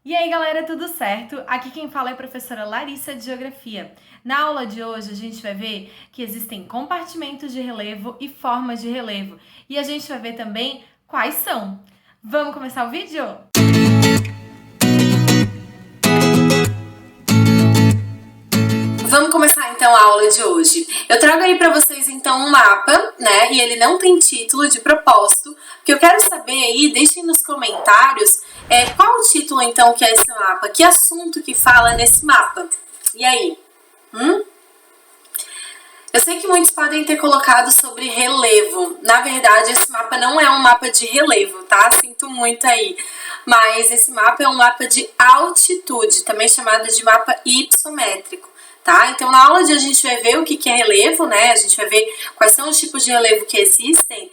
E aí galera, tudo certo? Aqui quem fala é a professora Larissa de Geografia. Na aula de hoje a gente vai ver que existem compartimentos de relevo e formas de relevo. E a gente vai ver também quais são. Vamos começar o vídeo? Vamos começar então a aula de hoje. Eu trago aí para vocês então um mapa, né? E ele não tem título de propósito, porque eu quero saber aí, deixem nos comentários qual o título então que é esse mapa, que assunto que fala nesse mapa. E aí? Eu sei que muitos podem ter colocado sobre relevo. Na verdade, esse mapa não é um mapa de relevo, tá? Sinto muito aí. Mas esse mapa é um mapa de altitude, também chamado de mapa hipossométrico. Tá? Então, na aula de hoje a gente vai ver o que é relevo, né? A gente vai ver quais são os tipos de relevo que existem.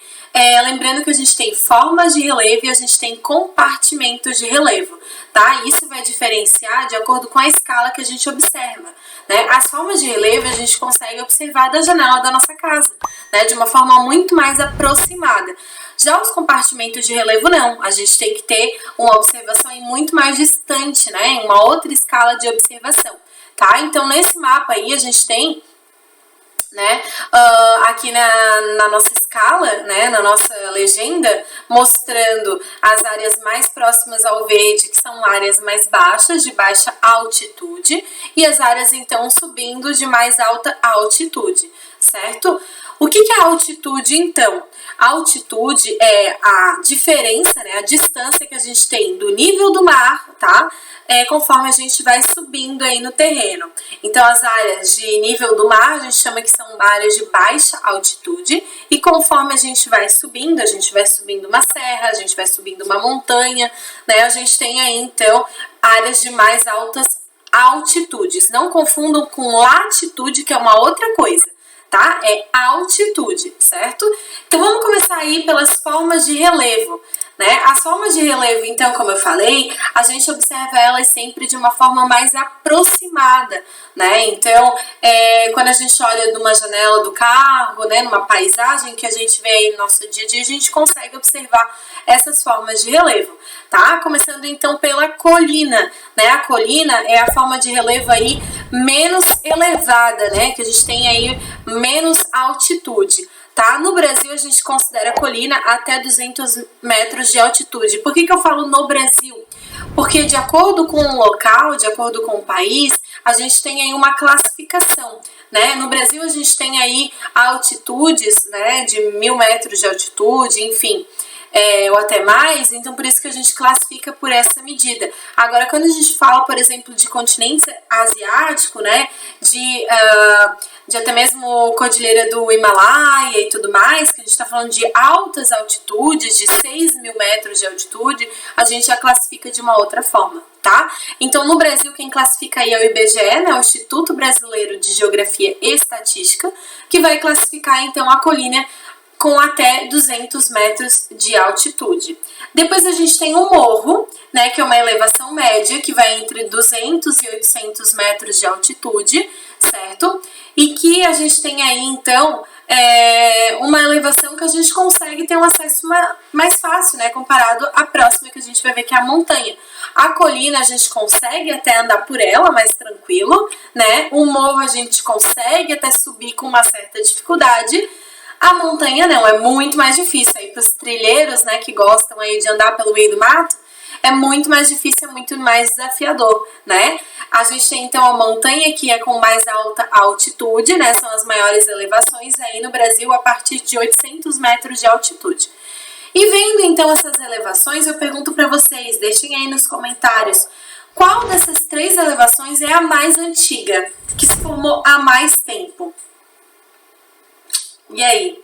Lembrando que a gente tem formas de relevo e a gente tem compartimentos de relevo, tá? Isso vai diferenciar de acordo com a escala que a gente observa, né? As formas de relevo a gente consegue observar da janela da nossa casa, né? De uma forma muito mais aproximada. Já os compartimentos de relevo não, a gente tem que ter uma observação muito mais distante, né? Em uma outra escala de observação. Tá? Então, nesse mapa aí, a gente tem, né, aqui na nossa escala, né, na nossa legenda, mostrando as áreas mais próximas ao verde, que são áreas mais baixas, de baixa altitude, e as áreas, então, subindo de mais alta altitude, certo? O que é altitude, então? A altitude é a diferença, né, a distância que a gente tem do nível do mar, tá? Conforme a gente vai subindo aí no terreno. Então, as áreas de nível do mar, a gente chama que são áreas de baixa altitude, e conforme a gente vai subindo uma serra, a gente vai subindo uma montanha, né? A gente tem aí, então, áreas de mais altas altitudes. Não confundam com latitude, que é uma outra coisa. Tá? É altitude, certo? Então vamos começar aí pelas formas de relevo, né? As formas de relevo, então, como eu falei, a gente observa elas sempre de uma forma mais aproximada, né? Então, quando a gente olha numa janela do carro, né, numa paisagem que a gente vê aí no nosso dia a dia, a gente consegue observar essas formas de relevo, tá? Começando então pela colina, né? A colina é a forma de relevo aí menos elevada, né? Que a gente tem aí menos altitude, tá? No Brasil a gente considera a colina até 200 metros de altitude. Por que eu falo no Brasil? Porque de acordo com o local, de acordo com o país, a gente tem aí uma classificação, né? No Brasil a gente tem aí altitudes, né, de 1000 metros de altitude, enfim, ou até mais, então por isso que a gente classifica por essa medida. Agora, quando a gente fala, por exemplo, de continente asiático, né, de até mesmo Cordilheira do Himalaia e tudo mais, que a gente está falando de altas altitudes, de 6.000 metros de altitude, a gente já classifica de uma outra forma, tá? Então, no Brasil, quem classifica aí é o IBGE, né, o Instituto Brasileiro de Geografia e Estatística, que vai classificar, então, a colina com até 200 metros de altitude. Depois a gente tem o morro, né, que é uma elevação média, que vai entre 200 e 800 metros de altitude, certo? E que a gente tem aí, então, uma elevação que a gente consegue ter um acesso mais fácil, né, comparado à próxima que a gente vai ver, que é a montanha. A colina a gente consegue até andar por ela mais tranquilo, né? O morro a gente consegue até subir com uma certa dificuldade. A montanha não, é muito mais difícil. Aí para os trilheiros, né, que gostam aí de andar pelo meio do mato, é muito mais difícil, é muito mais desafiador, né? A gente tem então a montanha, que é com mais alta altitude, né? São as maiores elevações aí no Brasil a partir de 800 metros de altitude. E vendo então essas elevações, eu pergunto para vocês, deixem aí nos comentários, qual dessas três elevações é a mais antiga, que se formou há mais tempo? E aí?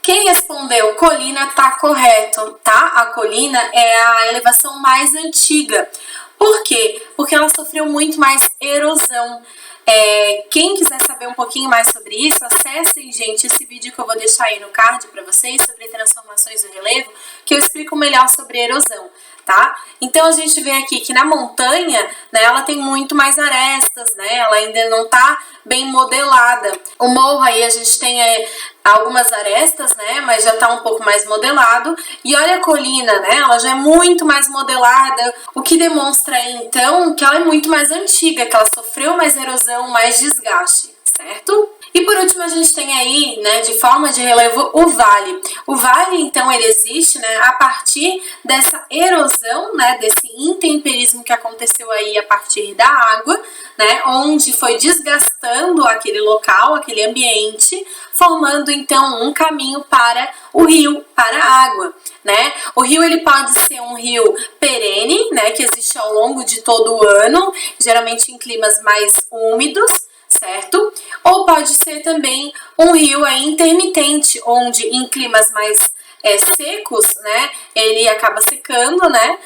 Quem respondeu colina tá correto, tá? A colina é a elevação mais antiga. Por quê? Porque ela sofreu muito mais erosão. Quem quiser saber um pouquinho mais sobre isso, acessem, gente, esse vídeo que eu vou deixar aí no card para vocês sobre transformações do relevo, que eu explico melhor sobre erosão, tá? Então a gente vê aqui que na montanha, né, ela tem muito mais arestas, né? Ela ainda não tá bem modelada. O morro aí a gente tem algumas arestas, né, mas já tá um pouco mais modelado. E olha a colina, né? Ela já é muito mais modelada, o que demonstra aí, então, que ela é muito mais antiga, que ela sofreu mais erosão, mais desgaste, certo? E por último a gente tem aí, né, de forma de relevo, o vale. O vale, então, ele existe, né, a partir dessa erosão, né, desse intemperismo que aconteceu aí a partir da água, né, onde foi desgastando aquele local, aquele ambiente, formando então um caminho para o rio, para a água, né? O rio ele pode ser um rio perene, né, que existe ao longo de todo o ano, geralmente em climas mais úmidos, certo? Ou pode ser também um rio aí intermitente, onde em climas mais secos, né, ele acaba secando, né?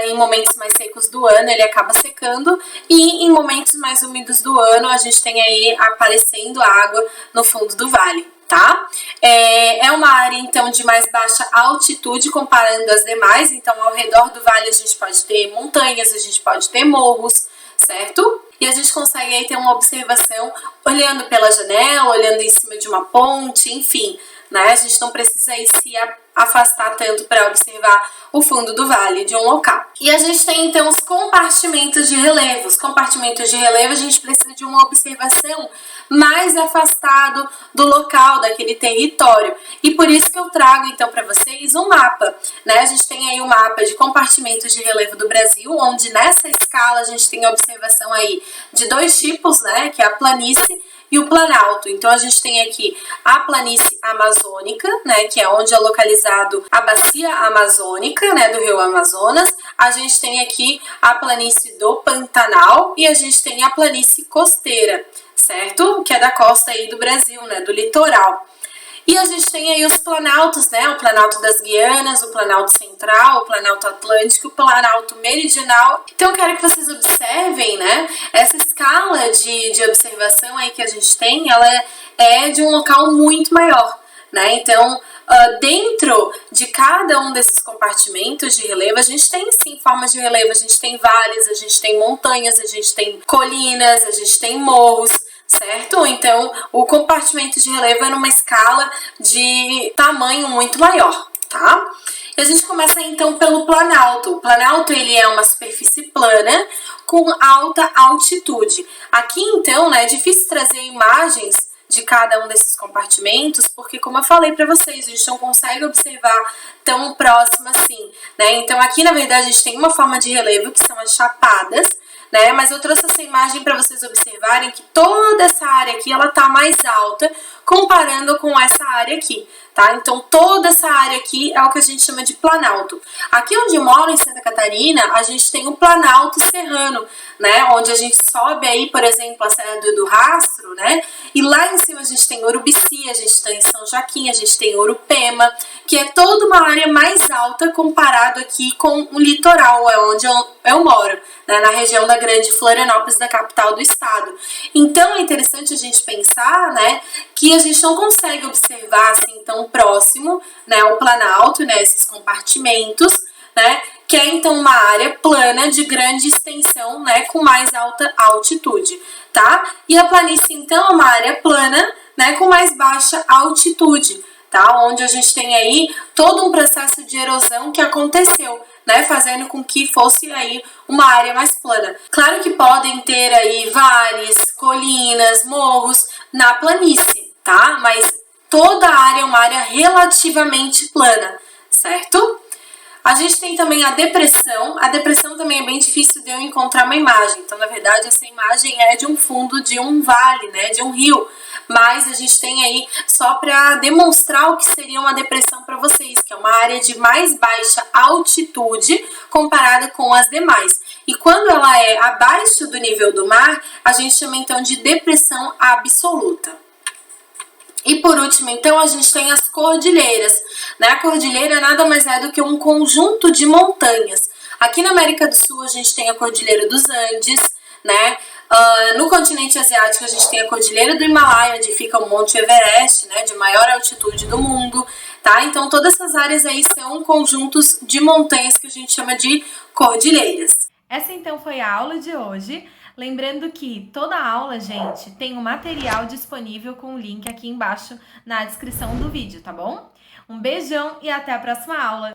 Em momentos mais secos do ano ele acaba secando, e em momentos mais úmidos do ano a gente tem aí aparecendo água no fundo do vale, tá? É uma área então de mais baixa altitude comparando as demais, então ao redor do vale a gente pode ter montanhas, a gente pode ter morros, certo? E a gente consegue aí ter uma observação olhando pela janela, olhando em cima de uma ponte, enfim, né? A gente não precisa aí se afastar tanto para observar o fundo do vale de um local. E a gente tem então os compartimentos de relevo. Os compartimentos de relevo a gente precisa de uma observação mais afastado do local, daquele território. E por isso que eu trago então para vocês um mapa, né? A gente tem aí um mapa de compartimentos de relevo do Brasil, onde nessa escala a gente tem a observação aí de dois tipos, né? Que é a planície e o planalto. Então a gente tem aqui a planície amazônica, né, que é onde é localizado a bacia amazônica, né, do rio Amazonas. A gente tem aqui a planície do Pantanal e a gente tem a planície costeira, certo? Que é da costa aí do Brasil, né, do litoral. E a gente tem aí os planaltos, né? O Planalto das Guianas, o Planalto Central, o Planalto Atlântico, o Planalto Meridional. Então eu quero que vocês observem, né? Essa escala de observação aí que a gente tem, ela é de um local muito maior, né? Então, dentro de cada um desses compartimentos de relevo, a gente tem sim formas de relevo, a gente tem vales, a gente tem montanhas, a gente tem colinas, a gente tem morros, certo? Então, o compartimento de relevo é numa escala de tamanho muito maior, tá? E a gente começa então pelo planalto. O planalto ele é uma superfície plana com alta altitude. Aqui então, né, é difícil trazer imagens de cada um desses compartimentos, porque como eu falei para vocês, a gente não consegue observar tão próximo assim, né? Então aqui na verdade a gente tem uma forma de relevo que são as chapadas, né? Mas eu trouxe essa imagem para vocês observarem que toda essa área aqui ela tá mais alta comparando com essa área aqui, tá? Então toda essa área aqui é o que a gente chama de planalto. Aqui onde eu moro, em Santa Catarina, a gente tem o Planalto Serrano, né? Onde a gente sobe aí, por exemplo, a Serra do Rastro, né? E lá em cima a gente tem Urubici, a gente tem São Joaquim, a gente tem Urupema, que é toda uma área mais alta comparado aqui com o litoral, é onde eu moro, né? Na região da Grande Florianópolis, da capital do estado. Então é interessante a gente pensar, né, que a gente não consegue observar assim tão próximo, né, o Planalto, né, esses compartimentos, né, que é então uma área plana de grande extensão, né, com mais alta altitude, tá? E a planície então é uma área plana, né, com mais baixa altitude, tá? Onde a gente tem aí todo um processo de erosão que aconteceu, né, fazendo com que fosse aí uma área mais plana. Claro que podem ter aí vales, colinas, morros na planície, tá? Mas toda a área é uma área relativamente plana, certo? A gente tem também a depressão também é bem difícil de eu encontrar uma imagem, então na verdade essa imagem é de um fundo de um vale, né, de um rio, mas a gente tem aí só para demonstrar o que seria uma depressão para vocês, que é uma área de mais baixa altitude comparada com as demais. E quando ela é abaixo do nível do mar, a gente chama então de depressão absoluta. E por último, então, a gente tem as cordilheiras, né? A cordilheira nada mais é do que um conjunto de montanhas. Aqui na América do Sul, a gente tem a Cordilheira dos Andes, né? No continente asiático a gente tem a Cordilheira do Himalaia, onde fica o Monte Everest, né, de maior altitude do mundo, tá? Então todas essas áreas aí são conjuntos de montanhas que a gente chama de cordilheiras. Essa então foi a aula de hoje. Lembrando que toda aula, gente, tem um material disponível com o link aqui embaixo na descrição do vídeo, tá bom? Um beijão e até a próxima aula!